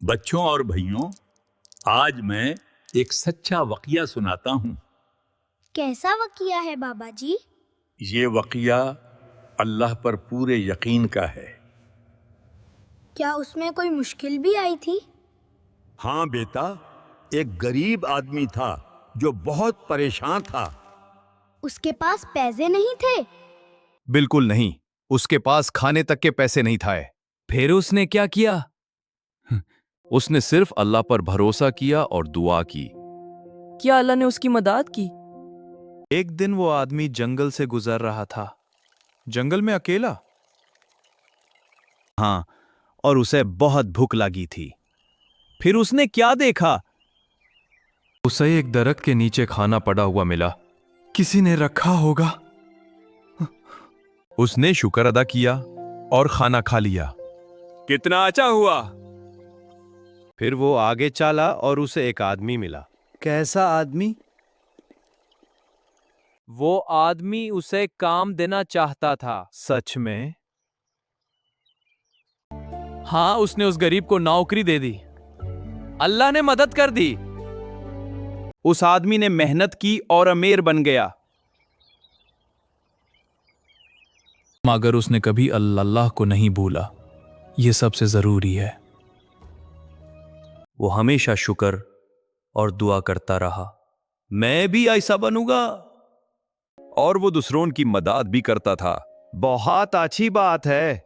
بچوں اور بھائیوں، آج میں ایک سچا واقعہ سناتا ہوں۔ کیسا واقعہ ہے بابا جی؟ یہ واقعہ اللہ پر پورے یقین کا ہے۔ کیا اس میں کوئی مشکل بھی آئی تھی؟ ہاں بیٹا، ایک غریب آدمی تھا جو بہت پریشان تھا۔ اس کے پاس پیسے نہیں تھے؟ بالکل نہیں، اس کے پاس کھانے تک کے پیسے نہیں تھے۔ پھر اس نے کیا کیا؟ اس نے صرف اللہ پر بھروسہ کیا اور دعا کی۔ کیا اللہ نے اس کی مدد کی؟ ایک دن وہ آدمی جنگل سے گزر رہا تھا۔ جنگل میں اکیلا؟ ہاں، اور اسے بہت بھوک لگی تھی۔ پھر اس نے کیا دیکھا؟ اسے ایک درخت کے نیچے کھانا پڑا ہوا ملا۔ کسی نے رکھا ہوگا۔ اس نے شکر ادا کیا اور کھانا کھا لیا۔ کتنا اچھا ہوا۔ پھر وہ آگے چلا اور اسے ایک آدمی ملا۔ کیسا آدمی؟ وہ آدمی اسے کام دینا چاہتا تھا۔ سچ میں؟ ہاں، اس نے اس غریب کو نوکری دے دی۔ اللہ نے مدد کر دی۔ اس آدمی نے محنت کی اور امیر بن گیا۔ مگر اس نے کبھی اللہ کو نہیں بھولا۔ یہ سب سے ضروری ہے۔ وہ ہمیشہ شکر اور دعا کرتا رہا۔ میں بھی ایسا بنوں گا۔ اور وہ دوسروں کی مدد بھی کرتا تھا۔ بہت اچھی بات ہے۔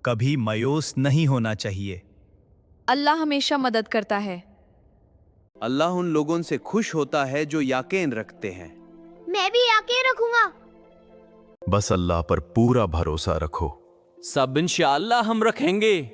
کبھی مایوس نہیں ہونا چاہیے۔ اللہ ہمیشہ مدد کرتا ہے۔ اللہ ان لوگوں سے خوش ہوتا ہے جو یقین رکھتے ہیں۔ میں بھی یقین رکھوں گا۔ بس اللہ پر پورا بھروسہ رکھو۔ سب انشاءاللہ ہم رکھیں گے۔